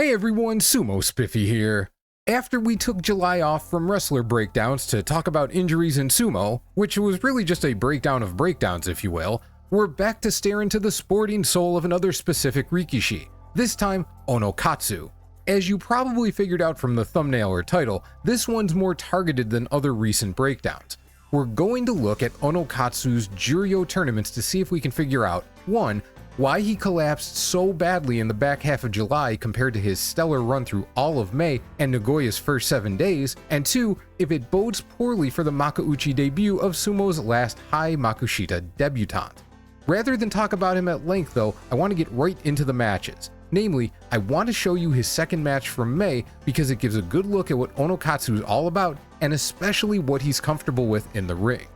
Hey everyone, Sumo Spiffy here. After we took July off from wrestler breakdowns to talk about injuries in sumo, which was really just a breakdown of breakdowns if you will, we're back to stare into the sporting soul of another specific rikishi, this time Onokatsu. As you probably figured out from the thumbnail or title, this one's more targeted than other recent breakdowns. We're going to look at Onokatsu's Juryo tournaments to see if we can figure out 1. Why he collapsed so badly in the back half of July compared to his stellar run through all of May and Nagoya's first 7 days, and 2. If it bodes poorly for the Makuuchi debut of sumo's last high Makushita debutante. Rather than talk about him at length though, I want to get right into the matches. Namely, I want to show you his second match from May because it gives a good look at what Onokatsu is all about and especially what he's comfortable with in the ring.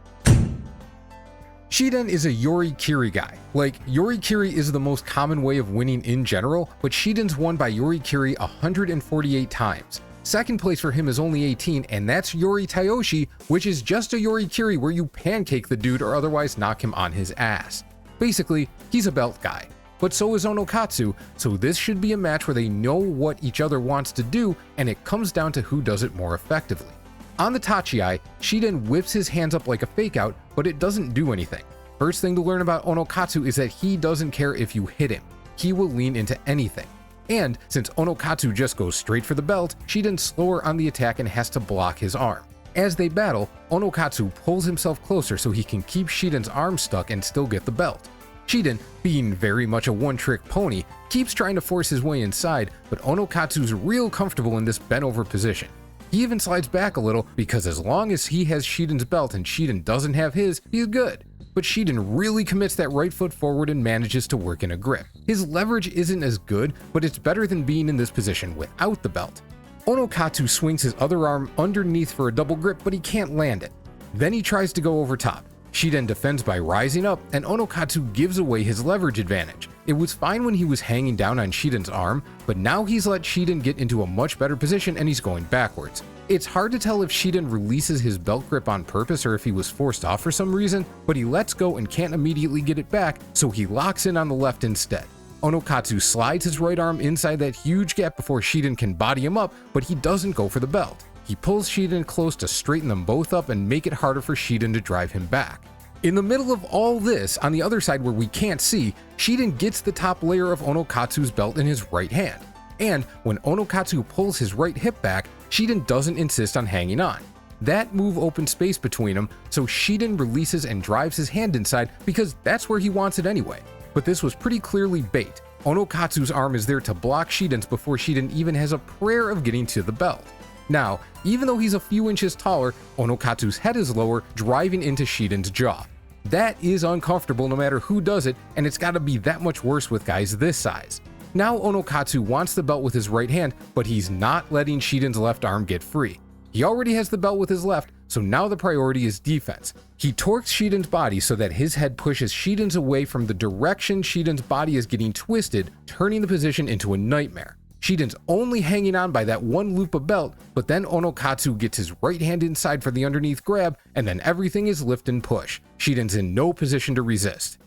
Shiden is a Yorikiri guy. Like, Yorikiri is the most common way of winning in general, but Shiden's won by Yorikiri 148 times. Second place for him is only 18, and that's Yori Tayoshi, which is just a Yorikiri where you pancake the dude or otherwise knock him on his ass. Basically, he's a belt guy. But so is Onokatsu, so this should be a match where they know what each other wants to do, and it comes down to who does it more effectively. On the Tachiai, Shiden whips his hands up like a fake out, but it doesn't do anything. First thing to learn about Onokatsu is that he doesn't care if you hit him. He will lean into anything. And since Onokatsu just goes straight for the belt, Shiden's slower on the attack and has to block his arm. As they battle, Onokatsu pulls himself closer so he can keep Shiden's arm stuck and still get the belt. Shiden, being very much a one-trick pony, keeps trying to force his way inside, but Onokatsu's real comfortable in this bent-over position. He even slides back a little because as long as he has Shiden's belt and Shiden doesn't have his, he's good. But Shiden really commits that right foot forward and manages to work in a grip. His leverage isn't as good, but it's better than being in this position without the belt. Onokatsu swings his other arm underneath for a double grip, but he can't land it. Then he tries to go over top. Shiden defends by rising up, and Onokatsu gives away his leverage advantage. It was fine when he was hanging down on Shiden's arm, but now he's let Shiden get into a much better position and he's going backwards. It's hard to tell if Shiden releases his belt grip on purpose or if he was forced off for some reason, but he lets go and can't immediately get it back, so he locks in on the left instead. Onokatsu slides his right arm inside that huge gap before Shiden can body him up, but he doesn't go for the belt. He pulls Shiden close to straighten them both up and make it harder for Shiden to drive him back. In the middle of all this, on the other side where we can't see, Shiden gets the top layer of Onokatsu's belt in his right hand. And when Onokatsu pulls his right hip back, Shiden doesn't insist on hanging on. That move opens space between them, so Shiden releases and drives his hand inside because that's where he wants it anyway. But this was pretty clearly bait. Onokatsu's arm is there to block Shiden's before Shiden even has a prayer of getting to the belt. Now, even though he's a few inches taller, Onokatsu's head is lower, driving into Shiden's jaw. That is uncomfortable no matter who does it, and it's gotta be that much worse with guys this size. Now Onokatsu wants the belt with his right hand, but he's not letting Shiden's left arm get free. He already has the belt with his left, so now the priority is defense. He torques Shiden's body so that his head pushes Shiden's away from the direction Shiden's body is getting twisted, turning the position into a nightmare. Shiden's only hanging on by that one loop of belt, but then Onokatsu gets his right hand inside for the underneath grab, and then everything is lift and push. Shiden's in no position to resist.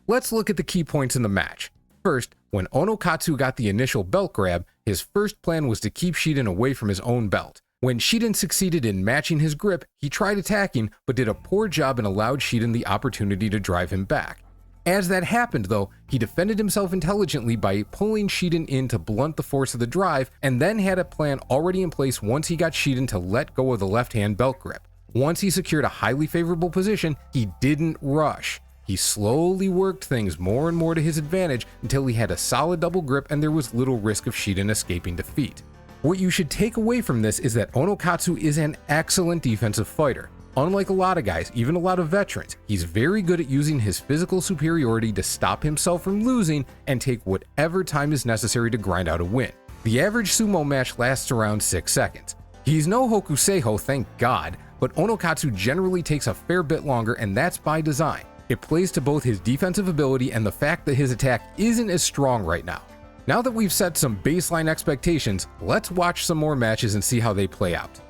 Let's look at the key points in the match. First, when Onokatsu got the initial belt grab, his first plan was to keep Shiden away from his own belt. When Shiden succeeded in matching his grip, he tried attacking, but did a poor job and allowed Shiden the opportunity to drive him back. As that happened though, he defended himself intelligently by pulling Shiden in to blunt the force of the drive, and then had a plan already in place once he got Shiden to let go of the left-hand belt grip. Once he secured a highly favorable position, he didn't rush. He slowly worked things more and more to his advantage until he had a solid double grip and there was little risk of Shiden escaping defeat. What you should take away from this is that Onokatsu is an excellent defensive fighter. Unlike a lot of guys, even a lot of veterans, he's very good at using his physical superiority to stop himself from losing and take whatever time is necessary to grind out a win. The average sumo match lasts around 6 seconds. He's no Hokuseiho, thank God, but Onokatsu generally takes a fair bit longer, and that's by design. It plays to both his defensive ability and the fact that his attack isn't as strong right now. Now that we've set some baseline expectations, let's watch some more matches and see how they play out.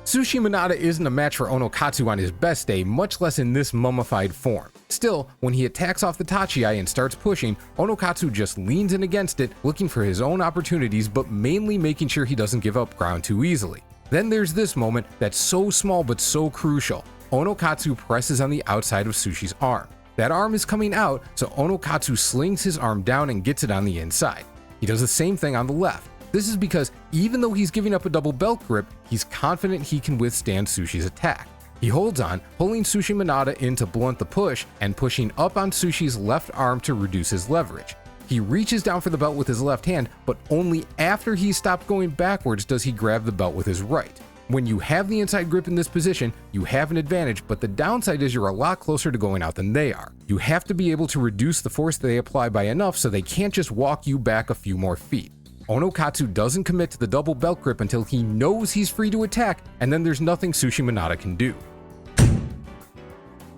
Sushi Minada isn't a match for Onokatsu on his best day, much less in this mummified form. Still, when he attacks off the Tachiai and starts pushing, Onokatsu just leans in against it, looking for his own opportunities, but mainly making sure he doesn't give up ground too easily. Then there's this moment that's so small but so crucial. Onokatsu presses on the outside of Sushi's arm. That arm is coming out, so Onokatsu slings his arm down and gets it on the inside. He does the same thing on the left. This is because even though he's giving up a double belt grip, he's confident he can withstand Sushi's attack. He holds on, pulling Sushi Minada in to blunt the push and pushing up on Sushi's left arm to reduce his leverage. He reaches down for the belt with his left hand, but only after he's stopped going backwards does he grab the belt with his right. When you have the inside grip in this position, you have an advantage, but the downside is you're a lot closer to going out than they are. You have to be able to reduce the force they apply by enough so they can't just walk you back a few more feet. Onokatsu doesn't commit to the double belt grip until he knows he's free to attack, and then there's nothing Sushi Minada can do.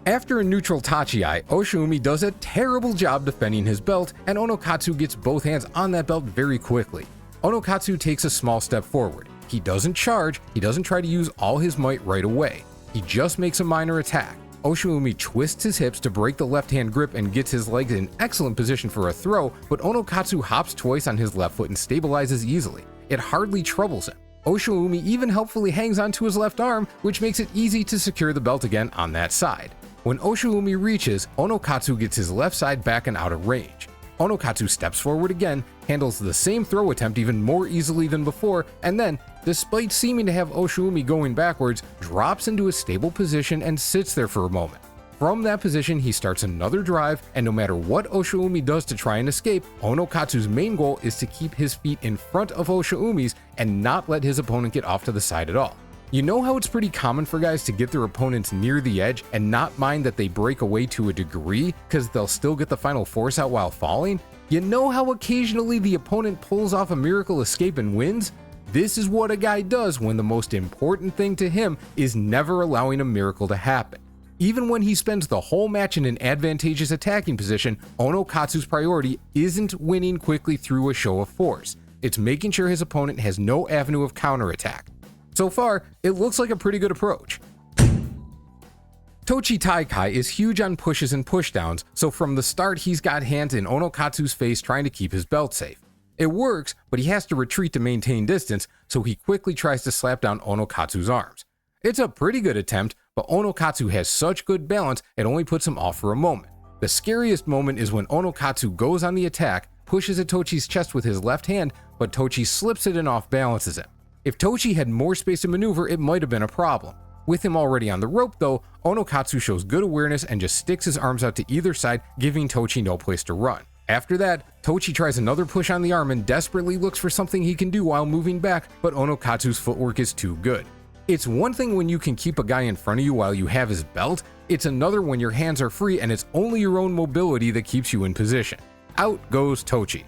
After a neutral Tachiai, Oshiumi does a terrible job defending his belt, and Onokatsu gets both hands on that belt very quickly. Onokatsu takes a small step forward. He doesn't charge, he doesn't try to use all his might right away. He just makes a minor attack. Oshiumi twists his hips to break the left-hand grip and gets his legs in excellent position for a throw, but Onokatsu hops twice on his left foot and stabilizes easily. It hardly troubles him. Oshiumi even helpfully hangs onto his left arm, which makes it easy to secure the belt again on that side. When Oshiumi reaches, Onokatsu gets his left side back and out of range. Onokatsu steps forward again, handles the same throw attempt even more easily than before, and then, despite seeming to have Oshiumi going backwards, drops into a stable position and sits there for a moment. From that position, he starts another drive, and no matter what Oshiumi does to try and escape, Onokatsu's main goal is to keep his feet in front of Oshiumi's and not let his opponent get off to the side at all. You know how it's pretty common for guys to get their opponents near the edge and not mind that they break away to a degree because they'll still get the final force out while falling? You know how occasionally the opponent pulls off a miracle escape and wins? This is what a guy does when the most important thing to him is never allowing a miracle to happen. Even when he spends the whole match in an advantageous attacking position, Onokatsu's priority isn't winning quickly through a show of force. It's making sure his opponent has no avenue of counterattack. So far, it looks like a pretty good approach. Tochi Taikai is huge on pushes and pushdowns, so from the start he's got hands in Onokatsu's face trying to keep his belt safe. It works, but he has to retreat to maintain distance, so he quickly tries to slap down Onokatsu's arms. It's a pretty good attempt, but Onokatsu has such good balance it only puts him off for a moment. The scariest moment is when Onokatsu goes on the attack, pushes at Tochi's chest with his left hand, but Tochi slips it and off balances him. If Tochi had more space to maneuver, it might have been a problem. With him already on the rope though, Onokatsu shows good awareness and just sticks his arms out to either side, giving Tochi no place to run. After that, Tochi tries another push on the arm and desperately looks for something he can do while moving back, but Onokatsu's footwork is too good. It's one thing when you can keep a guy in front of you while you have his belt, it's another when your hands are free and it's only your own mobility that keeps you in position. Out goes Tochi.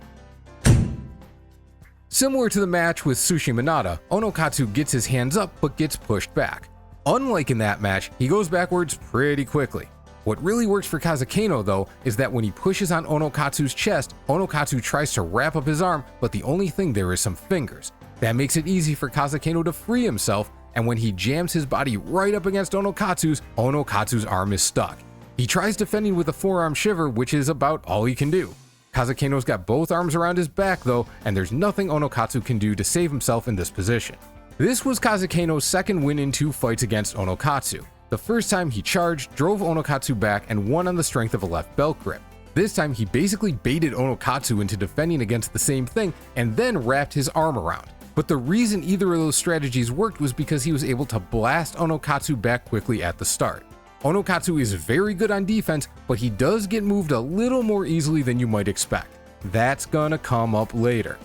Similar to the match with Sushi Minada, Onokatsu gets his hands up but gets pushed back. Unlike in that match, he goes backwards pretty quickly. What really works for Kazekano though is that when he pushes on Onokatsu's chest, Onokatsu tries to wrap up his arm, but the only thing there is some fingers. That makes it easy for Kazekano to free himself, and when he jams his body right up against Onokatsu's arm is stuck. He tries defending with a forearm shiver, which is about all he can do. Kazekano's got both arms around his back though, and there's nothing Onokatsu can do to save himself in this position. This was Kazekano's second win in 2 fights against Onokatsu. The first time he charged, drove Onokatsu back, and won on the strength of a left belt grip. This time he basically baited Onokatsu into defending against the same thing and then wrapped his arm around. But the reason either of those strategies worked was because he was able to blast Onokatsu back quickly at the start. Onokatsu is very good on defense, but he does get moved a little more easily than you might expect. That's gonna come up later.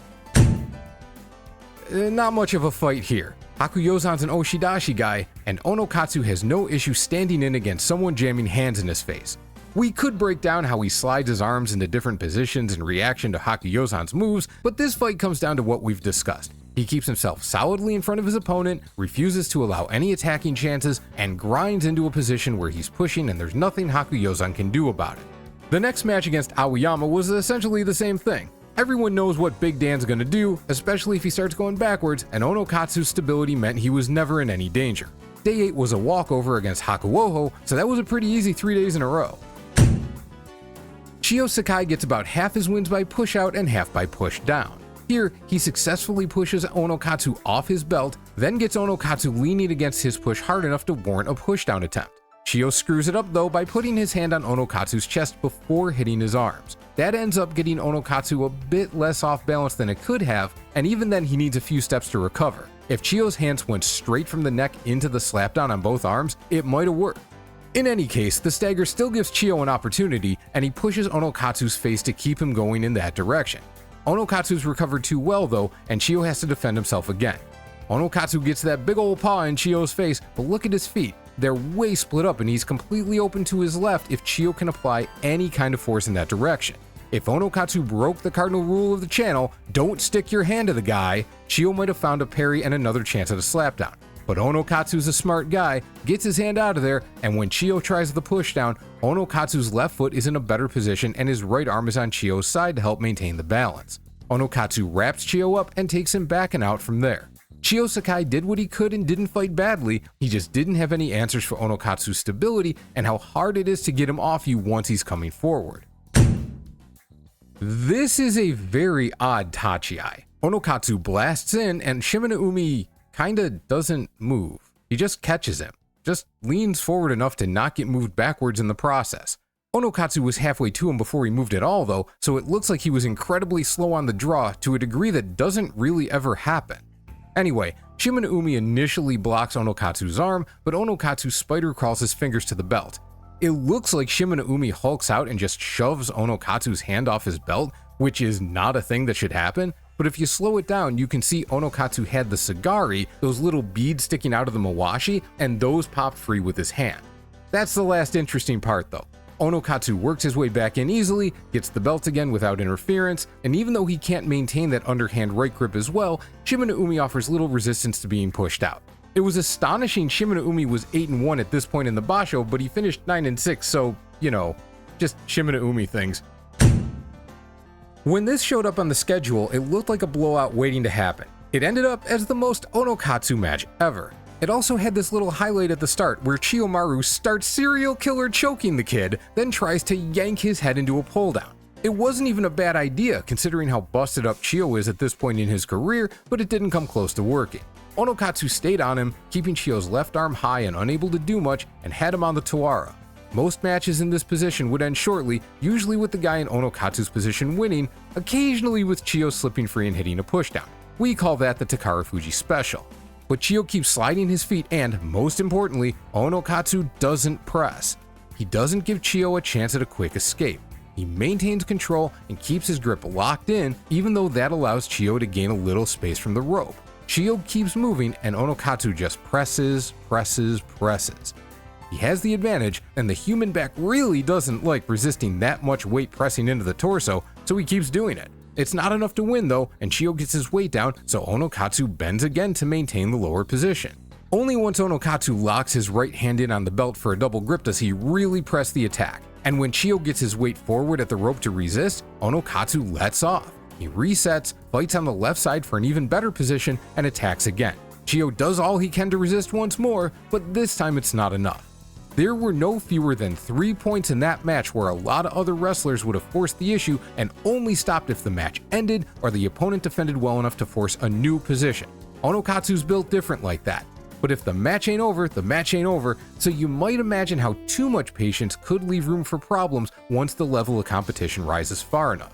Not much of a fight here. Hakuyozan's an Oshidashi guy, and Onokatsu has no issue standing in against someone jamming hands in his face. We could break down how he slides his arms into different positions in reaction to Hakuyozan's moves, but this fight comes down to what we've discussed. He keeps himself solidly in front of his opponent, refuses to allow any attacking chances, and grinds into a position where he's pushing and there's nothing Hakuyozan can do about it. The next match against Aoyama was essentially the same thing. Everyone knows what Big Dan's gonna do, especially if he starts going backwards, and Onokatsu's stability meant he was never in any danger. Day 8 was a walkover against Hakuoho, so that was a pretty easy 3 days in a row. Chiyo Sakai gets about half his wins by push out and half by push down. Here, he successfully pushes Onokatsu off his belt, then gets Onokatsu leaning against his push hard enough to warrant a pushdown attempt. Chiyo screws it up though by putting his hand on Onokatsu's chest before hitting his arms. That ends up getting Onokatsu a bit less off balance than it could have, and even then he needs a few steps to recover. If Chiyo's hands went straight from the neck into the slapdown on both arms, it might have worked. In any case, the stagger still gives Chiyo an opportunity, and he pushes Onokatsu's face to keep him going in that direction. Onokatsu's recovered too well though, and Chiyo has to defend himself again. Onokatsu gets that big ol' paw in Chiyo's face, but look at his feet. They're way split up and he's completely open to his left if Chiyo can apply any kind of force in that direction. If Onokatsu broke the cardinal rule of the channel, don't stick your hand to the guy, Chiyo might have found a parry and another chance at a slapdown. But Onokatsu's a smart guy, gets his hand out of there, and when Chiyo tries the pushdown, Onokatsu's left foot is in a better position and his right arm is on Chiyo's side to help maintain the balance. Onokatsu wraps Chiyo up and takes him back and out from there. Chiyo Sakai did what he could and didn't fight badly, he just didn't have any answers for Onokatsu's stability and how hard it is to get him off you once he's coming forward. This is a very odd Tachi-ai. Onokatsu blasts in and Shimane-umi kinda doesn't move. He just catches him, just leans forward enough to not get moved backwards in the process. Onokatsu was halfway to him before he moved at all though, so it looks like he was incredibly slow on the draw to a degree that doesn't really ever happen. Anyway, Shimane-umi initially blocks Onokatsu's arm, but Onokatsu spider crawls his fingers to the belt. It looks like Shimane-umi hulks out and just shoves Onokatsu's hand off his belt, which is not a thing that should happen, but if you slow it down, you can see Onokatsu had the sagari, those little beads sticking out of the mawashi, and those popped free with his hand. That's the last interesting part though. Onokatsu works his way back in easily, gets the belt again without interference, and even though he can't maintain that underhand right grip as well, Shimane-umi offers little resistance to being pushed out. It was astonishing Shimane-umi was 8-1 at this point in the basho, but he finished 9-6, so, you know, just Shimane-umi things. When this showed up on the schedule, it looked like a blowout waiting to happen. It ended up as the most Onokatsu match ever. It also had this little highlight at the start where Chiyomaru starts serial killer choking the kid, then tries to yank his head into a pull down. It wasn't even a bad idea considering how busted up Chiyo is at this point in his career, but it didn't come close to working. Onokatsu stayed on him, keeping Chiyo's left arm high and unable to do much, and had him on the Tawara. Most matches in this position would end shortly, usually with the guy in Onokatsu's position winning, occasionally with Chiyo slipping free and hitting a pushdown. We call that the Takerufuji special. But Chiyo keeps sliding his feet and, most importantly, Onokatsu doesn't press. He doesn't give Chiyo a chance at a quick escape. He maintains control and keeps his grip locked in, even though that allows Chiyo to gain a little space from the rope. Chiyo keeps moving and Onokatsu just presses. He has the advantage, and the human back really doesn't like resisting that much weight pressing into the torso, so he keeps doing it. It's not enough to win though, and Chiyo gets his weight down, so Onokatsu bends again to maintain the lower position. Only once Onokatsu locks his right hand in on the belt for a double grip does he really press the attack, and when Chiyo gets his weight forward at the rope to resist, Onokatsu lets off. He resets, fights on the left side for an even better position, and attacks again. Chiyo does all he can to resist once more, but this time it's not enough. There were no fewer than 3 points in that match where a lot of other wrestlers would have forced the issue and only stopped if the match ended or the opponent defended well enough to force a new position. Onokatsu's built different like that. But if the match ain't over, the match ain't over, so you might imagine how too much patience could leave room for problems once the level of competition rises far enough.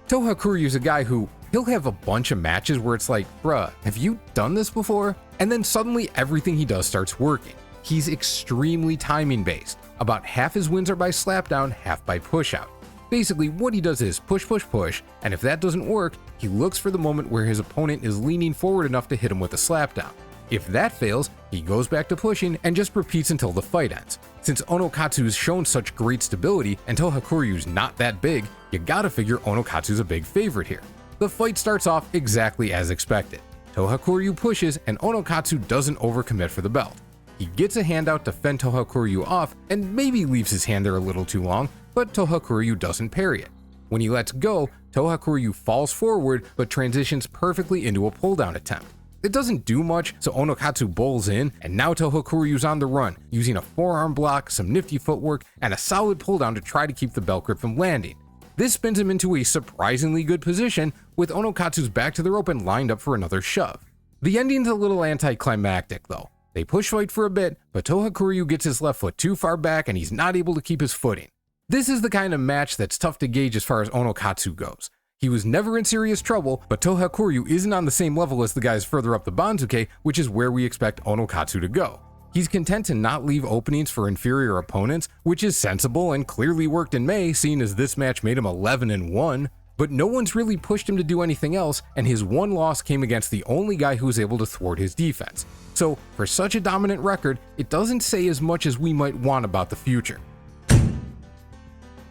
Tohakuryu's a guy who, he'll have a bunch of matches where it's like, bruh, have you done this before? And then suddenly everything he does starts working. He's extremely timing based. About half his wins are by slapdown, half by push out. Basically, what he does is push, and if that doesn't work, he looks for the moment where his opponent is leaning forward enough to hit him with a slapdown. If that fails, he goes back to pushing and just repeats until the fight ends. Since Onokatsu's shown such great stability and Tohakuryu's not that big, you gotta figure Onokatsu's a big favorite here. The fight starts off exactly as expected. Tohakuryu pushes and Onokatsu doesn't overcommit for the belt. He gets a hand out to fend Tohakuryu off and maybe leaves his hand there a little too long, but Tohakuryu doesn't parry it. When he lets go, Tohakuryu falls forward but transitions perfectly into a pull-down attempt. It doesn't do much, so Onokatsu bowls in, and now Tohakuryu's on the run, using a forearm block, some nifty footwork, and a solid pull-down to try to keep the belt grip from landing. This spins him into a surprisingly good position, with Onokatsu's back to the rope and lined up for another shove. The ending's a little anticlimactic though. They push fight for a bit, but Tohakuryu gets his left foot too far back and he's not able to keep his footing. This is the kind of match that's tough to gauge as far as Onokatsu goes. He was never in serious trouble, but Tohakuryu isn't on the same level as the guys further up the Banzuke, which is where we expect Onokatsu to go. He's content to not leave openings for inferior opponents, which is sensible and clearly worked in May, seeing as this match made him 11-1. But no one's really pushed him to do anything else, and his one loss came against the only guy who was able to thwart his defense. So, for such a dominant record, it doesn't say as much as we might want about the future.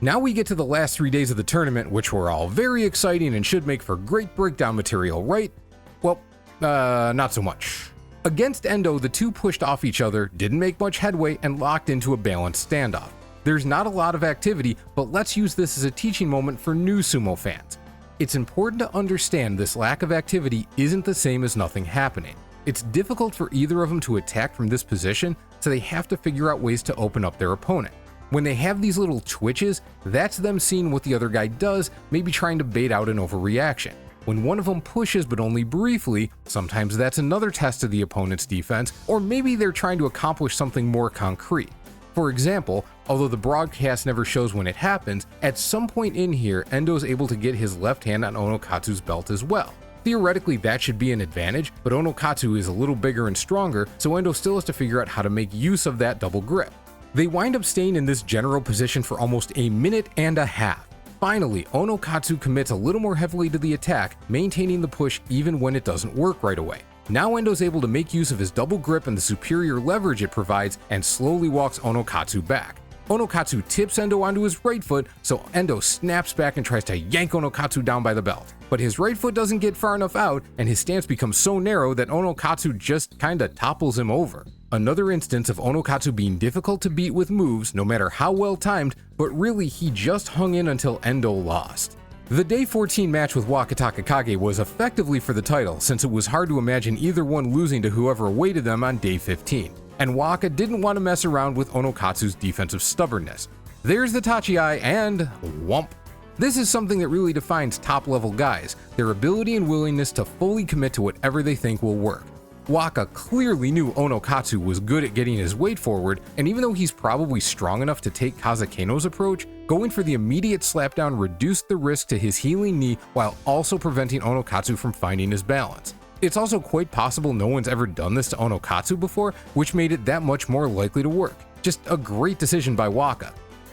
Now we get to the last 3 days of the tournament, which were all very exciting and should make for great breakdown material, right? Well, not so much. Against Endo, the two pushed off each other, didn't make much headway, and locked into a balanced standoff. There's not a lot of activity, but let's use this as a teaching moment for new sumo fans. It's important to understand this lack of activity isn't the same as nothing happening. It's difficult for either of them to attack from this position, so they have to figure out ways to open up their opponent. When they have these little twitches, that's them seeing what the other guy does, maybe trying to bait out an overreaction. When one of them pushes but only briefly, sometimes that's another test of the opponent's defense, or maybe they're trying to accomplish something more concrete. For example, although the broadcast never shows when it happens, at some point in here, Endo's able to get his left hand on Onokatsu's belt as well. Theoretically, that should be an advantage, but Onokatsu is a little bigger and stronger, so Endo still has to figure out how to make use of that double grip. They wind up staying in this general position for almost a minute and a half. Finally, Onokatsu commits a little more heavily to the attack, maintaining the push even when it doesn't work right away. Now Endo's able to make use of his double grip and the superior leverage it provides and slowly walks Onokatsu back. Onokatsu tips Endo onto his right foot, so Endo snaps back and tries to yank Onokatsu down by the belt. But his right foot doesn't get far enough out, and his stance becomes so narrow that Onokatsu just kinda topples him over. Another instance of Onokatsu being difficult to beat with moves, no matter how well timed, but really he just hung in until Endo lost. The Day 14 match with Waka Takakage was effectively for the title, since it was hard to imagine either one losing to whoever awaited them on Day 15. And Waka didn't want to mess around with Onokatsu's defensive stubbornness. There's the Tachi-ai and whomp. This is something that really defines top-level guys, their ability and willingness to fully commit to whatever they think will work. Waka clearly knew Onokatsu was good at getting his weight forward, and even though he's probably strong enough to take Kazakeno's approach, going for the immediate slapdown reduced the risk to his healing knee while also preventing Onokatsu from finding his balance. It's also quite possible no one's ever done this to Onokatsu before, which made it that much more likely to work. Just a great decision by Waka.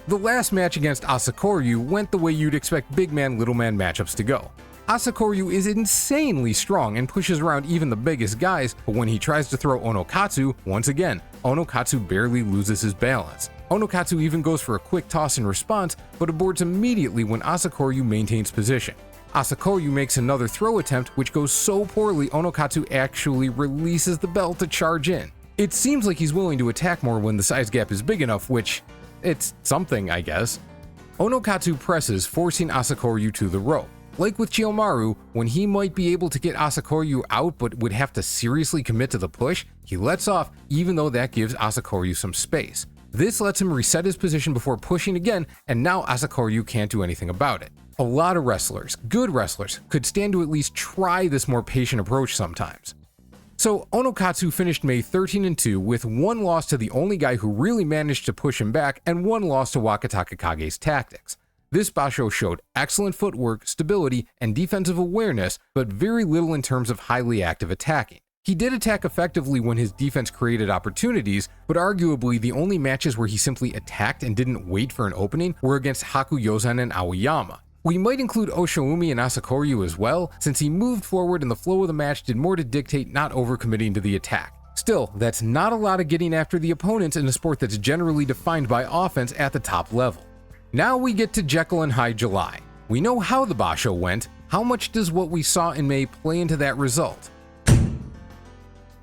The last match against Asakoryu went the way you'd expect big man little man matchups to go. Asakoryu is insanely strong and pushes around even the biggest guys, but when he tries to throw Onokatsu, once again, Onokatsu barely loses his balance. Onokatsu even goes for a quick toss in response, but aborts immediately when Asakoryu maintains position. Asakoryu makes another throw attempt, which goes so poorly Onokatsu actually releases the belt to charge in. It seems like he's willing to attack more when the size gap is big enough, which, it's something, I guess. Onokatsu presses, forcing Asakoryu to the rope. Like with Chiyomaru, when he might be able to get Asakoryu out but would have to seriously commit to the push, he lets off even though that gives Asakoryu some space. This lets him reset his position before pushing again, and now Asakoryu can't do anything about it. A lot of wrestlers, good wrestlers, could stand to at least try this more patient approach sometimes. So Onokatsu finished May 13-2 with one loss to the only guy who really managed to push him back and one loss to Waka Takakage's tactics. This basho showed excellent footwork, stability, and defensive awareness, but very little in terms of highly active attacking. He did attack effectively when his defense created opportunities, but arguably the only matches where he simply attacked and didn't wait for an opening were against Hakuyozan and Aoyama. We might include Oshoumi and Asakoryu as well, since he moved forward and the flow of the match did more to dictate not overcommitting to the attack. Still, that's not a lot of getting after the opponents in a sport that's generally defined by offense at the top level. Now we get to Jekyll and Hyde July. We know how the basho went. How much does what we saw in May play into that result?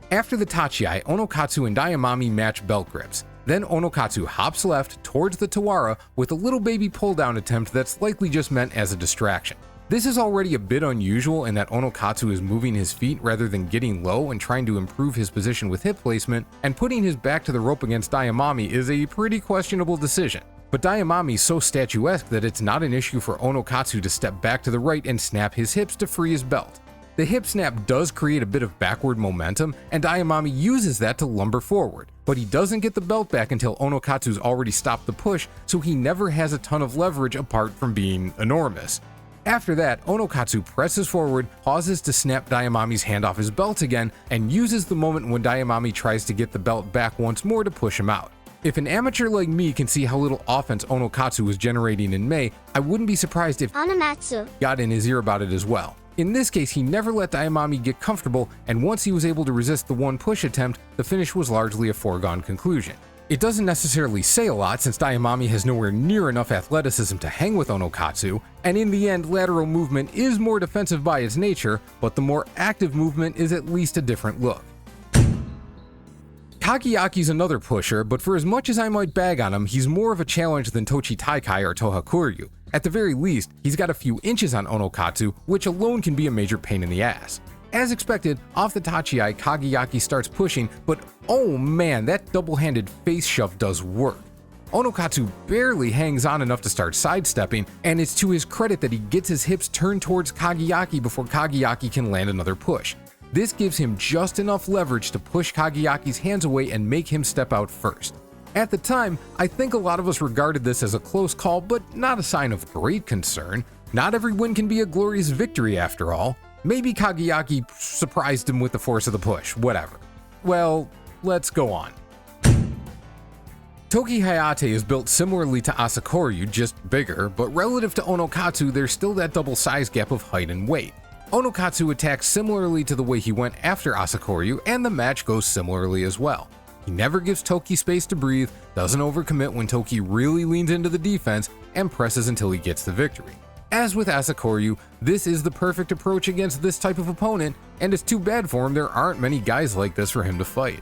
After the Tachi-ai, Onokatsu and Daiamami match belt grips. Then Onokatsu hops left towards the Tawara with a little baby pull-down attempt that's likely just meant as a distraction. This is already a bit unusual in that Onokatsu is moving his feet rather than getting low and trying to improve his position with hip placement, and putting his back to the rope against Daiamami is a pretty questionable decision. But Daiamami's so statuesque that it's not an issue for Onokatsu to step back to the right and snap his hips to free his belt. The hip snap does create a bit of backward momentum, and Daiamami uses that to lumber forward, but he doesn't get the belt back until Onokatsu's already stopped the push, so he never has a ton of leverage apart from being enormous. After that, Onokatsu presses forward, pauses to snap Daiamami's hand off his belt again, and uses the moment when Daiamami tries to get the belt back once more to push him out. If an amateur like me can see how little offense Onokatsu was generating in May, I wouldn't be surprised if Onokatsu got in his ear about it as well. In this case, he never let Daiamami get comfortable, and once he was able to resist the one push attempt, the finish was largely a foregone conclusion. It doesn't necessarily say a lot since Daiamami has nowhere near enough athleticism to hang with Onokatsu, and in the end, lateral movement is more defensive by its nature, but the more active movement is at least a different look. Kageyaki's another pusher, but for as much as I might bag on him, he's more of a challenge than Tochi Taikai or Tohakuryu. At the very least, he's got a few inches on Onokatsu, which alone can be a major pain in the ass. As expected, off the Tachiai, Kageyaki starts pushing, but oh man, that double-handed face shove does work. Onokatsu barely hangs on enough to start sidestepping, and it's to his credit that he gets his hips turned towards Kageyaki before Kageyaki can land another push. This gives him just enough leverage to push Kageyaki's hands away and make him step out first. At the time, I think a lot of us regarded this as a close call, but not a sign of great concern. Not every win can be a glorious victory after all. Maybe Kageyaki surprised him with the force of the push, whatever. Well, let's go on. Toki Hayate is built similarly to Asakoryu, just bigger, but relative to Onokatsu, there's still that double size gap of height and weight. Onokatsu attacks similarly to the way he went after Asakoryu, and the match goes similarly as well. He never gives Toki space to breathe, doesn't overcommit when Toki really leans into the defense, and presses until he gets the victory. As with Asakoryu, this is the perfect approach against this type of opponent, and it's too bad for him there aren't many guys like this for him to fight.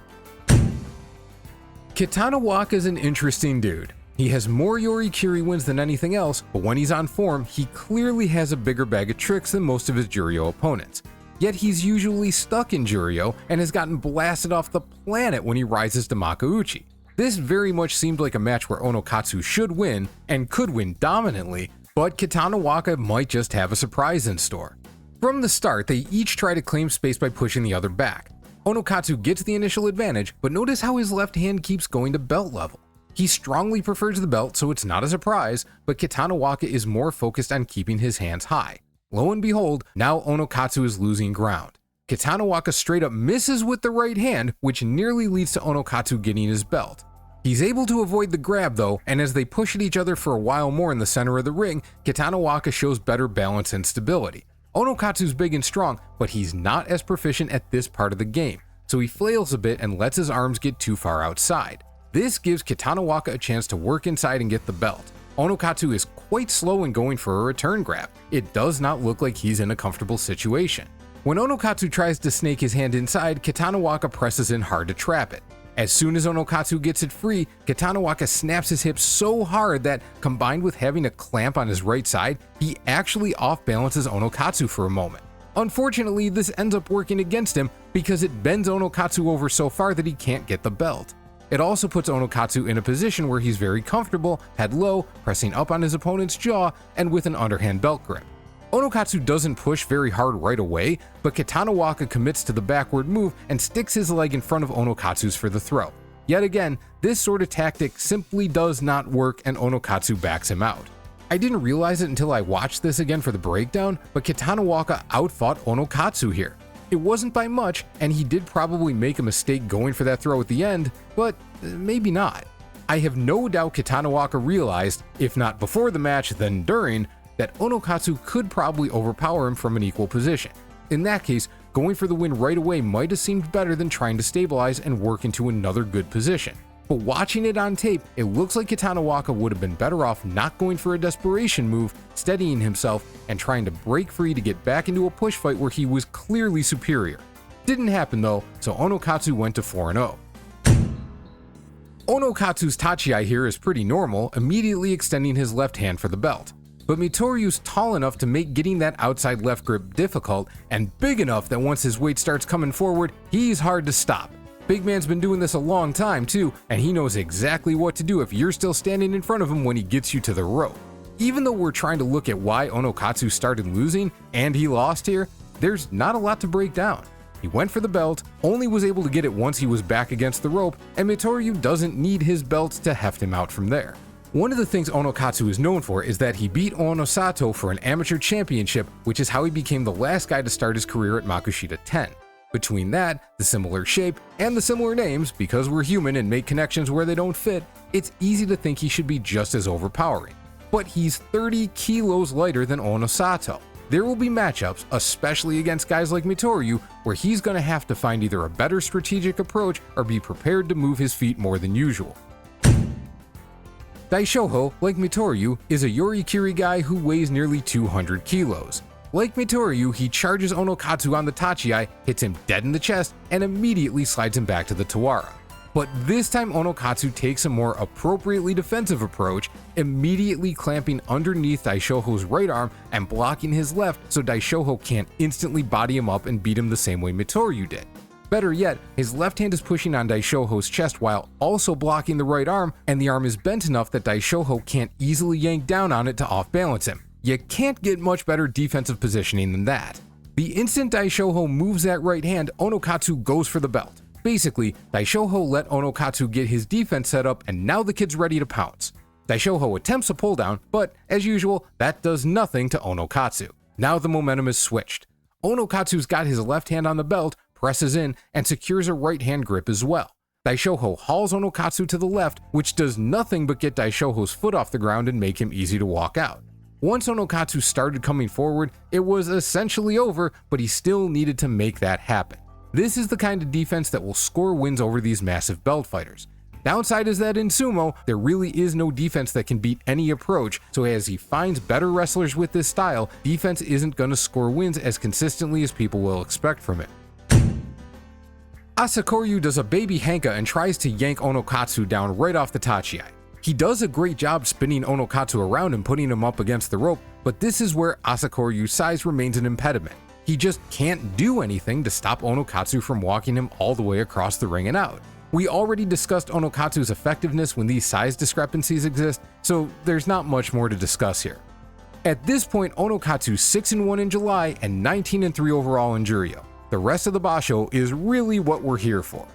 Kitana Waka's an interesting dude. He has more Yorikiri wins than anything else, but when he's on form, he clearly has a bigger bag of tricks than most of his Juryo opponents. Yet he's usually stuck in Juryo and has gotten blasted off the planet when he rises to Makauchi. This very much seemed like a match where Onokatsu should win, and could win dominantly, but Kitana Waka might just have a surprise in store. From the start, they each try to claim space by pushing the other back. Onokatsu gets the initial advantage, but notice how his left hand keeps going to belt level. He strongly prefers the belt, so it's not a surprise, but Kitana Waka is more focused on keeping his hands high. Lo and behold, now Onokatsu is losing ground. Kitana Waka straight up misses with the right hand, which nearly leads to Onokatsu getting his belt. He's able to avoid the grab though, and as they push at each other for a while more in the center of the ring, Kitana Waka shows better balance and stability. Onokatsu's big and strong, but he's not as proficient at this part of the game, so he flails a bit and lets his arms get too far outside. This gives Kitana Waka a chance to work inside and get the belt. Onokatsu is quite slow in going for a return grab. It does not look like he's in a comfortable situation. When Onokatsu tries to snake his hand inside, Kitana Waka presses in hard to trap it. As soon as Onokatsu gets it free, Kitana Waka snaps his hips so hard that, combined with having a clamp on his right side, he actually off-balances Onokatsu for a moment. Unfortunately, this ends up working against him because it bends Onokatsu over so far that he can't get the belt. It also puts Onokatsu in a position where he's very comfortable, head low, pressing up on his opponent's jaw, and with an underhand belt grip. Onokatsu doesn't push very hard right away, but Kitana Waka commits to the backward move and sticks his leg in front of Onokatsu's for the throw. Yet again, this sort of tactic simply does not work and Onokatsu backs him out. I didn't realize it until I watched this again for the breakdown, but Kitana Waka outfought Onokatsu here. It wasn't by much, and he did probably make a mistake going for that throw at the end, but maybe not. I have no doubt Kitana Waka realized, if not before the match, then during, that Onokatsu could probably overpower him from an equal position. In that case, going for the win right away might have seemed better than trying to stabilize and work into another good position. But watching it on tape, it looks like Kitana Waka would have been better off not going for a desperation move, steadying himself, and trying to break free to get back into a push fight where he was clearly superior. Didn't happen though, so Onokatsu went to 4-0. Onokatsu's tachiai here is pretty normal, immediately extending his left hand for the belt. But Mitoryu's tall enough to make getting that outside left grip difficult, and big enough that once his weight starts coming forward, he's hard to stop. Big man's been doing this a long time too, and he knows exactly what to do if you're still standing in front of him when he gets you to the rope. Even though we're trying to look at why Onokatsu started losing, and he lost here, there's not a lot to break down. He went for the belt, only was able to get it once he was back against the rope, and Mitoryu doesn't need his belt to heft him out from there. One of the things Onokatsu is known for is that he beat Onosato for an amateur championship, which is how he became the last guy to start his career at Makushita 10. Between that, the similar shape, and the similar names, because we're human and make connections where they don't fit, it's easy to think he should be just as overpowering. But he's 30 kilos lighter than Onosato. There will be matchups, especially against guys like Mitoryu, where he's going to have to find either a better strategic approach or be prepared to move his feet more than usual. Daishoho, like Mitoryu, is a yorikiri guy who weighs nearly 200 kilos. Like Mitoryu, he charges Onokatsu on the tachiai, hits him dead in the chest, and immediately slides him back to the tawara. But this time Onokatsu takes a more appropriately defensive approach, immediately clamping underneath Daishoho's right arm and blocking his left so Daishoho can't instantly body him up and beat him the same way Mitoryu did. Better yet, his left hand is pushing on Daishoho's chest while also blocking the right arm, and the arm is bent enough that Daishoho can't easily yank down on it to off-balance him. You can't get much better defensive positioning than that. The instant Daishoho moves that right hand, Onokatsu goes for the belt. Basically, Daishoho let Onokatsu get his defense set up, and now the kid's ready to pounce. Daishoho attempts a pull down, but as usual, that does nothing to Onokatsu. Now the momentum is switched. Onokatsu's got his left hand on the belt, presses in, and secures a right hand grip as well. Daishoho hauls Onokatsu to the left, which does nothing but get Daishoho's foot off the ground and make him easy to walk out. Once Onokatsu started coming forward, it was essentially over, but he still needed to make that happen. This is the kind of defense that will score wins over these massive belt fighters. Downside is that in sumo, there really is no defense that can beat any approach, so as he finds better wrestlers with this style, defense isn't going to score wins as consistently as people will expect from it. Asakoryu does a baby hanka and tries to yank Onokatsu down right off the tachiai. He does a great job spinning Onokatsu around and putting him up against the rope, but this is where Asakoryu's size remains an impediment. He just can't do anything to stop Onokatsu from walking him all the way across the ring and out. We already discussed Onokatsu's effectiveness when these size discrepancies exist, so there's not much more to discuss here. At this point, Onokatsu's 6-1 in July and 19-3 overall in Juryo. The rest of the basho is really what we're here for.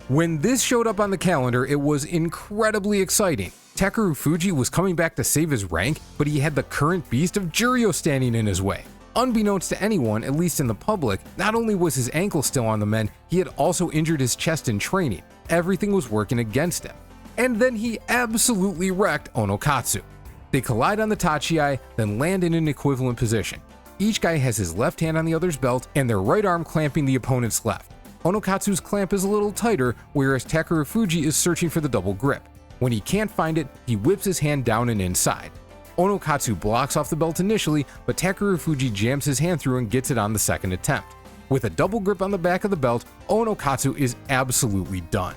When this showed up on the calendar, it was incredibly exciting. Takerufuji was coming back to save his rank, but he had the current beast of Juryo standing in his way. Unbeknownst to anyone, at least in the public, not only was his ankle still on the mend, he had also injured his chest in training. Everything was working against him. And then he absolutely wrecked Onokatsu. They collide on the tachiai, then land in an equivalent position. Each guy has his left hand on the other's belt and their right arm clamping the opponent's left. Onokatsu's clamp is a little tighter, whereas Takerufuji is searching for the double grip. When he can't find it, he whips his hand down and inside. Onokatsu blocks off the belt initially, but Takerufuji jams his hand through and gets it on the second attempt. With a double grip on the back of the belt, Onokatsu is absolutely done.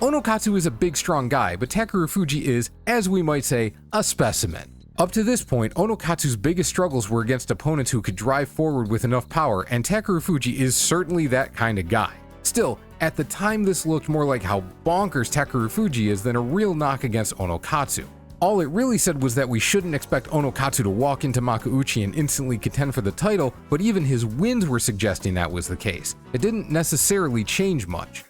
Onokatsu is a big strong guy, but Takerufuji is, as we might say, a specimen. Up to this point, Onokatsu's biggest struggles were against opponents who could drive forward with enough power, and Takerufuji is certainly that kind of guy. Still, at the time this looked more like how bonkers Takerufuji is than a real knock against Onokatsu. All it really said was that we shouldn't expect Onokatsu to walk into Makuuchi and instantly contend for the title, but even his wins were suggesting that was the case. It didn't necessarily change much.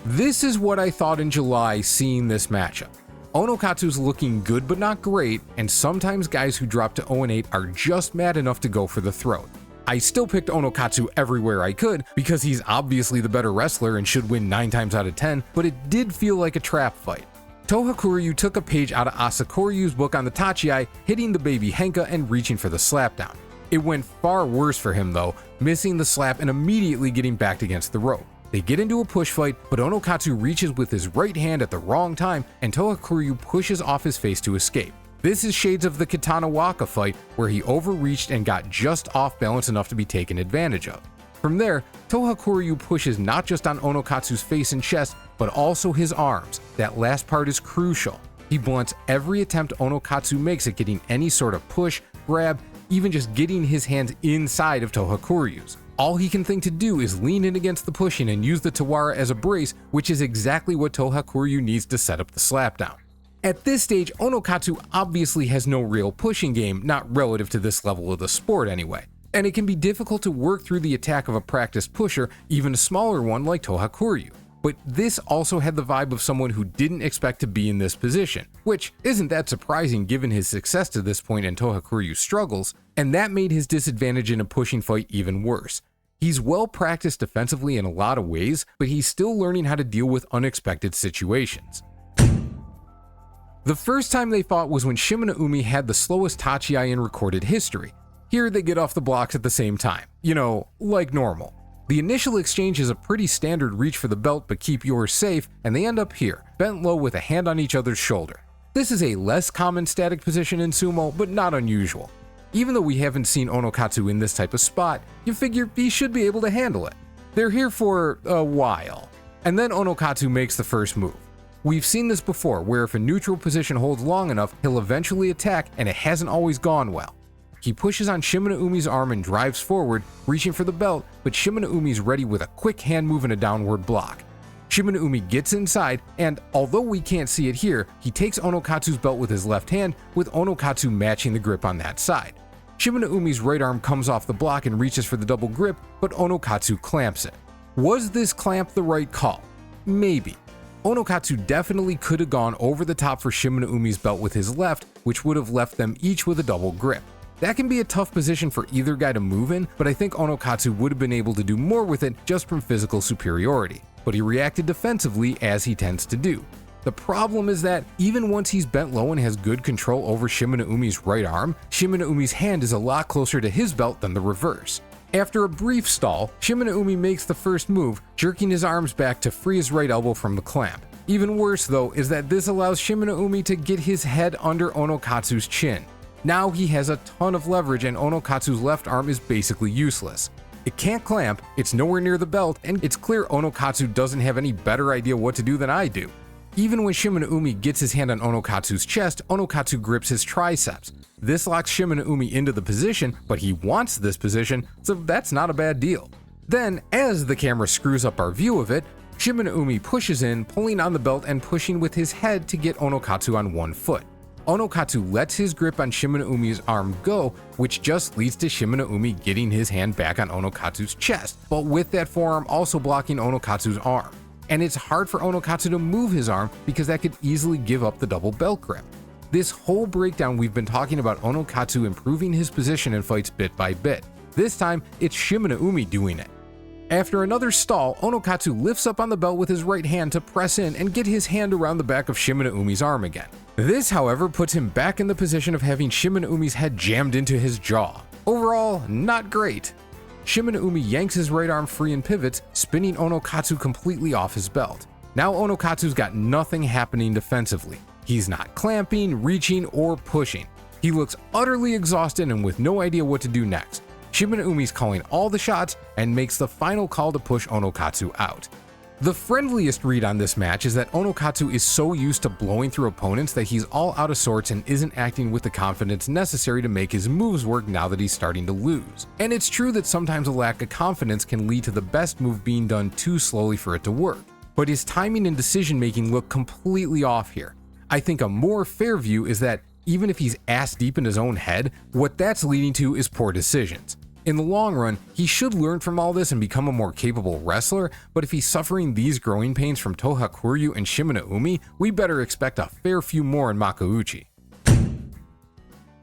This is what I thought in July seeing this matchup. Onokatsu's looking good but not great, and sometimes guys who drop to 0-8 are just mad enough to go for the throat. I still picked Onokatsu everywhere I could because he's obviously the better wrestler and should win 9 times out of 10, but it did feel like a trap fight. Tohakuryu took a page out of Asakoryu's book on the tachiai, hitting the baby henka and reaching for the slapdown. It went far worse for him though, missing the slap and immediately getting backed against the rope. They get into a push fight, but Onokatsu reaches with his right hand at the wrong time and Tohakuryu pushes off his face to escape. This is shades of the Katana Waka fight where he overreached and got just off balance enough to be taken advantage of. From there, Tohakuryu pushes not just on Onokatsu's face and chest, but also his arms. That last part is crucial. He blunts every attempt Onokatsu makes at getting any sort of push, grab, even just getting his hands inside of Tohakuryu's. All he can think to do is lean in against the pushing and use the Tawara as a brace, which is exactly what Tohakuryu needs to set up the slapdown. At this stage, Onokatsu obviously has no real pushing game, not relative to this level of the sport anyway, and it can be difficult to work through the attack of a practiced pusher, even a smaller one like Tohakuryu. But this also had the vibe of someone who didn't expect to be in this position, which isn't that surprising given his success to this point and Tohakuryu's struggles, and that made his disadvantage in a pushing fight even worse. He's well practiced defensively in a lot of ways, but he's still learning how to deal with unexpected situations. The first time they fought was when Shimano had the slowest tachi in recorded history. Here they get off the blocks at the same time, like normal. The initial exchange is a pretty standard reach for the belt but keep yours safe, and they end up here, bent low with a hand on each other's shoulder. This is a less common static position in sumo, but not unusual. Even though we haven't seen Onokatsu in this type of spot, you figure he should be able to handle it. They're here for a while, and then Onokatsu makes the first move. We've seen this before, where if a neutral position holds long enough, he'll eventually attack, and it hasn't always gone well. He pushes on Shimano-Umi's arm and drives forward, reaching for the belt, but Shimano-Umi's ready with a quick hand move and a downward block. Shimano-Umi gets inside, and although we can't see it here, he takes Onokatsu's belt with his left hand, with Onokatsu matching the grip on that side. Shimano-Umi's right arm comes off the block and reaches for the double grip, but Onokatsu clamps it. Was this clamp the right call? Maybe. Onokatsu definitely could have gone over the top for Shimano-Umi's belt with his left, which would have left them each with a double grip. That can be a tough position for either guy to move in, but I think Onokatsu would have been able to do more with it just from physical superiority. But he reacted defensively as he tends to do. The problem is that even once he's bent low and has good control over Shimano-Umi's right arm, Shimano-Umi's hand is a lot closer to his belt than the reverse. After a brief stall, Shimano-Umi makes the first move, jerking his arms back to free his right elbow from the clamp. Even worse though is that this allows Shimano-Umi to get his head under Onokatsu's chin. Now he has a ton of leverage and Onokatsu's left arm is basically useless. It can't clamp, it's nowhere near the belt, and it's clear Onokatsu doesn't have any better idea what to do than I do. Even when Shimano-Umi gets his hand on Onokatsu's chest, Onokatsu grips his triceps. This locks Shimano-Umi into the position, but he wants this position, so that's not a bad deal. Then, as the camera screws up our view of it, Shimano-Umi pushes in, pulling on the belt and pushing with his head to get Onokatsu on one foot. Onokatsu lets his grip on Shimano-Umi's arm go, which just leads to Shimano-Umi getting his hand back on Onokatsu's chest, but with that forearm also blocking Onokatsu's arm. And it's hard for Onokatsu to move his arm because that could easily give up the double belt grip. This whole breakdown we've been talking about Onokatsu improving his position in fights bit by bit. This time, it's Shimano-Umi doing it. After another stall, Onokatsu lifts up on the belt with his right hand to press in and get his hand around the back of Shimano-Umi's arm again. This, however, puts him back in the position of having Shimano-Umi's head jammed into his jaw. Overall, not great. Shimano-Umi yanks his right arm free and pivots, spinning Onokatsu completely off his belt. Now Onokatsu's got nothing happening defensively. He's not clamping, reaching, or pushing. He looks utterly exhausted and with no idea what to do next. Shimano-Umi's calling all the shots and makes the final call to push Onokatsu out. The friendliest read on this match is that Onokatsu is so used to blowing through opponents that he's all out of sorts and isn't acting with the confidence necessary to make his moves work now that he's starting to lose. And it's true that sometimes a lack of confidence can lead to the best move being done too slowly for it to work. But his timing and decision making look completely off here. I think a more fair view is that even if he's ass deep in his own head, what that's leading to is poor decisions. In the long run, he should learn from all this and become a more capable wrestler, but if he's suffering these growing pains from Tohakuryu and Shimano-Umi, we better expect a fair few more in Makuuchi.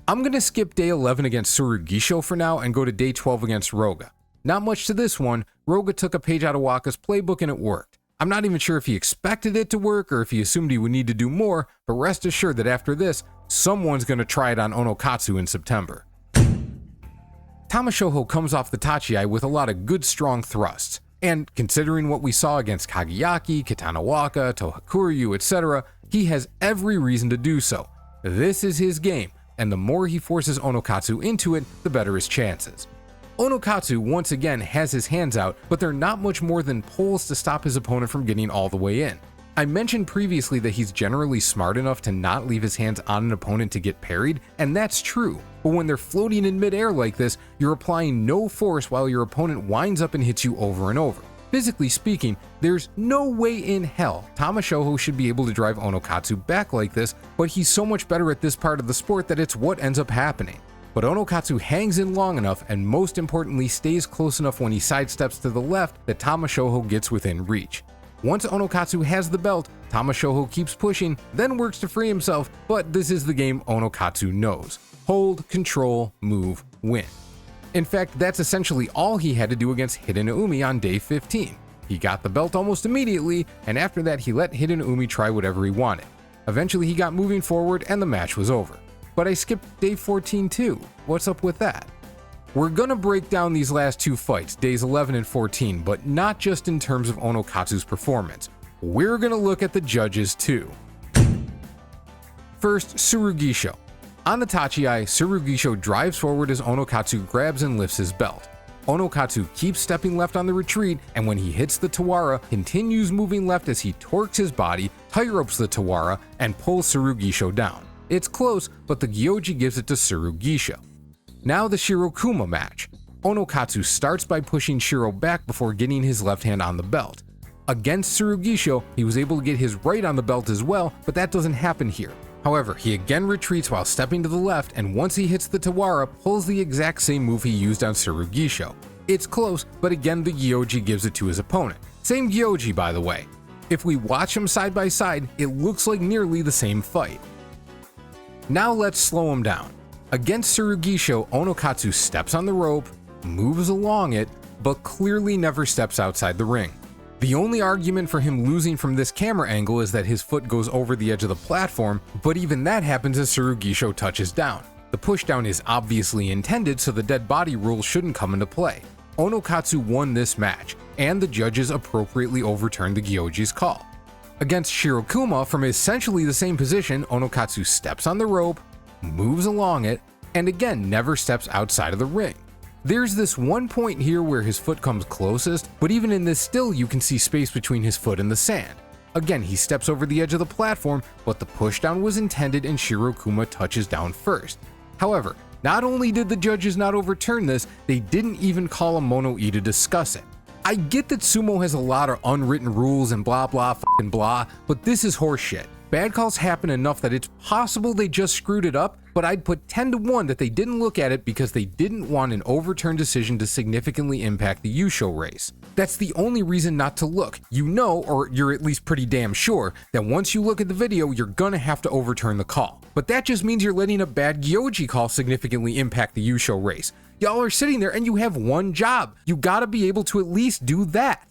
I'm gonna skip day 11 against Tsurugisho for now and go to day 12 against Roga. Not much to this one, Roga took a page out of Waka's playbook and it worked. I'm not even sure if he expected it to work or if he assumed he would need to do more, but rest assured that after this, someone's gonna try it on Onokatsu in September. Tamashoho comes off the tachi with a lot of good strong thrusts, and considering what we saw against Kageyaki, Kitanawaka, Tohakuryu, etc., he has every reason to do so. This is his game, and the more he forces Onokatsu into it, the better his chances. Onokatsu once again has his hands out, but they're not much more than poles to stop his opponent from getting all the way in. I mentioned previously that he's generally smart enough to not leave his hands on an opponent to get parried, and that's true. But when they're floating in midair like this, you're applying no force while your opponent winds up and hits you over and over. Physically speaking, there's no way in hell Tamashoho should be able to drive Onokatsu back like this, but he's so much better at this part of the sport that it's what ends up happening. But Onokatsu hangs in long enough and most importantly stays close enough when he sidesteps to the left that Tamashoho gets within reach. Once Onokatsu has the belt, Tamashoho keeps pushing, then works to free himself, but this is the game Onokatsu knows. Hold, control, move, win. In fact, that's essentially all he had to do against Hidenoumi on day 15. He got the belt almost immediately, and after that he let Hidenoumi try whatever he wanted. Eventually he got moving forward and the match was over. But I skipped day 14 too. What's up with that? We're gonna break down these last two fights, days 11 and 14, but not just in terms of Onokatsu's performance. We're gonna look at the judges too. First, Tsurugisho. On the Tachiai, Tsurugisho drives forward as Onokatsu grabs and lifts his belt. Onokatsu keeps stepping left on the retreat, and when he hits the Tawara, continues moving left as he torques his body, tight ropes the Tawara, and pulls Tsurugisho down. It's close, but the Gyoji gives it to Tsurugisho. Now the Shirokuma match. Onokatsu starts by pushing Shiro back before getting his left hand on the belt. Against Tsurugisho, he was able to get his right on the belt as well, but that doesn't happen here. However, he again retreats while stepping to the left, and once he hits the Tawara, pulls the exact same move he used on Tsurugisho. It's close, but again the Gyoji gives it to his opponent. Same Gyoji, by the way. If we watch them side by side, it looks like nearly the same fight. Now let's slow him down. Against Tsurugisho, Onokatsu steps on the rope, moves along it, but clearly never steps outside the ring. The only argument for him losing from this camera angle is that his foot goes over the edge of the platform, but even that happens as Tsurugisho touches down. The pushdown is obviously intended, so the dead body rule shouldn't come into play. Onokatsu won this match, and the judges appropriately overturned the Gyoji's call. Against Shirokuma, from essentially the same position, Onokatsu steps on the rope, moves along it, and again never steps outside of the ring. There's this one point here where his foot comes closest, but even in this still you can see space between his foot and the sand. Again, he steps over the edge of the platform, but the pushdown was intended and Shirokuma touches down first. However, not only did the judges not overturn this, they didn't even call a mono-e to discuss it. I get that sumo has a lot of unwritten rules and blah blah fucking blah, but this is horseshit. Bad calls happen enough that it's possible they just screwed it up, but I'd put 10 to 1 that they didn't look at it because they didn't want an overturned decision to significantly impact the Yusho race. That's the only reason not to look. You know, or you're at least pretty damn sure, that once you look at the video, you're gonna have to overturn the call. But that just means you're letting a bad Gyoji call significantly impact the Yusho race. Y'all are sitting there and you have one job. You gotta be able to at least do that.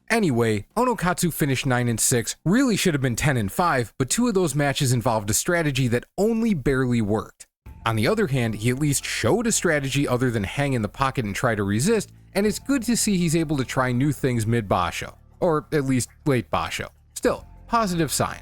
Anyway, Onokatsu finished 9-6, really should have been 10-5, but two of those matches involved a strategy that only barely worked. On the other hand, he at least showed a strategy other than hang in the pocket and try to resist, and it's good to see he's able to try new things mid-basho, or at least late basho. Still, positive sign.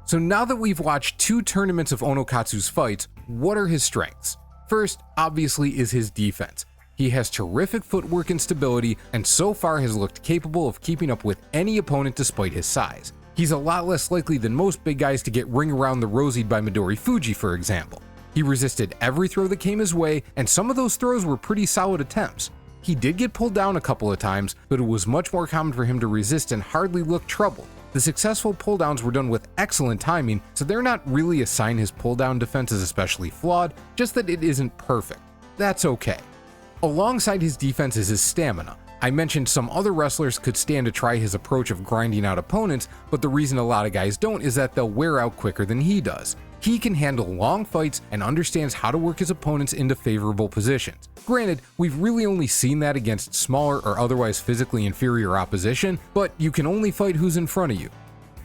So now that we've watched two tournaments of Onokatsu's fights, what are his strengths? First, obviously, is his defense. He has terrific footwork and stability, and so far has looked capable of keeping up with any opponent despite his size. He's a lot less likely than most big guys to get ring around the rosied by Midori Fuji, for example. He resisted every throw that came his way, and some of those throws were pretty solid attempts. He did get pulled down a couple of times, but it was much more common for him to resist and hardly look troubled. The successful pulldowns were done with excellent timing, so they're not really a sign his pulldown defense is especially flawed, just that it isn't perfect. That's okay. Alongside his defense is his stamina. I mentioned some other wrestlers could stand to try his approach of grinding out opponents, but the reason a lot of guys don't is that they'll wear out quicker than he does. He can handle long fights and understands how to work his opponents into favorable positions. Granted, we've really only seen that against smaller or otherwise physically inferior opposition, but you can only fight who's in front of you.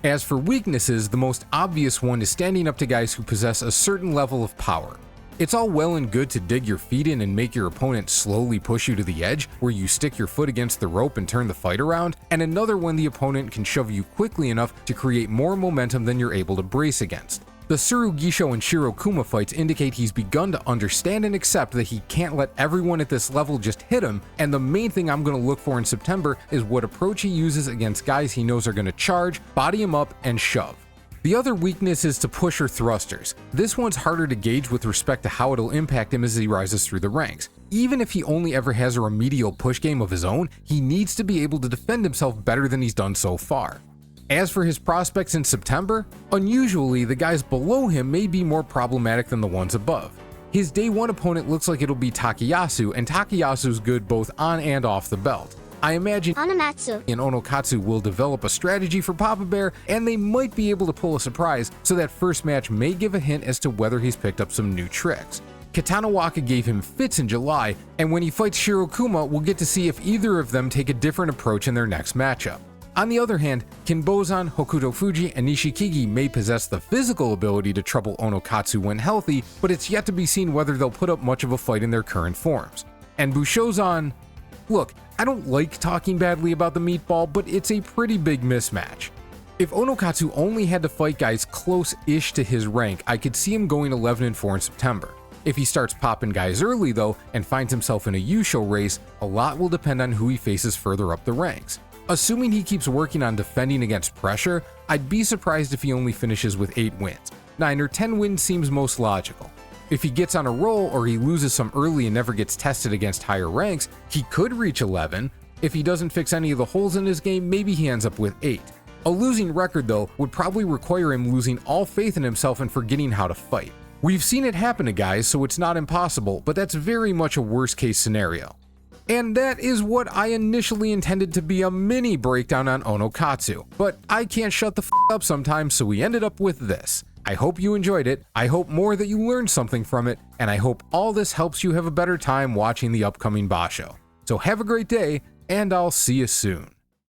As for weaknesses, the most obvious one is standing up to guys who possess a certain level of power. It's all well and good to dig your feet in and make your opponent slowly push you to the edge, where you stick your foot against the rope and turn the fight around, and another when the opponent can shove you quickly enough to create more momentum than you're able to brace against. The Tsurugisho and Shirokuma fights indicate he's begun to understand and accept that he can't let everyone at this level just hit him, and the main thing I'm going to look for in September is what approach he uses against guys he knows are going to charge, body him up, and shove. The other weakness is to push or thrusters. This one's harder to gauge with respect to how it'll impact him as he rises through the ranks. Even if he only ever has a remedial push game of his own, he needs to be able to defend himself better than he's done so far. As for his prospects in September, unusually the guys below him may be more problematic than the ones above. His day 1 opponent looks like it'll be Takayasu, and Takayasu's good both on and off the belt. I imagine Onokatsu and Onokatsu will develop a strategy for Papa Bear, and they might be able to pull a surprise, so that first match may give a hint as to whether he's picked up some new tricks. Katanawaka gave him fits in July, and when he fights Shirokuma, we'll get to see if either of them take a different approach in their next matchup. On the other hand, Kinbozan, Hokuto Fuji, and Nishikigi may possess the physical ability to trouble Onokatsu when healthy, but it's yet to be seen whether they'll put up much of a fight in their current forms. And Bushozan, look, I don't like talking badly about the meatball, but it's a pretty big mismatch. If Onokatsu only had to fight guys close-ish to his rank, I could see him going 11-4 in September. If he starts popping guys early though, and finds himself in a Yusho race, a lot will depend on who he faces further up the ranks. Assuming he keeps working on defending against pressure, I'd be surprised if he only finishes with 8 wins. 9 or 10 wins seems most logical. If he gets on a roll or he loses some early and never gets tested against higher ranks, he could reach 11. If he doesn't fix any of the holes in his game, maybe he ends up with 8. A losing record though would probably require him losing all faith in himself and forgetting how to fight. We've seen it happen to guys, so it's not impossible, but that's very much a worst case scenario. And that is what I initially intended to be a mini breakdown on Onokatsu, but I can't shut the f up sometimes, so we ended up with this. I hope you enjoyed it, I hope more that you learned something from it, and I hope all this helps you have a better time watching the upcoming Basho. So have a great day, and I'll see you soon.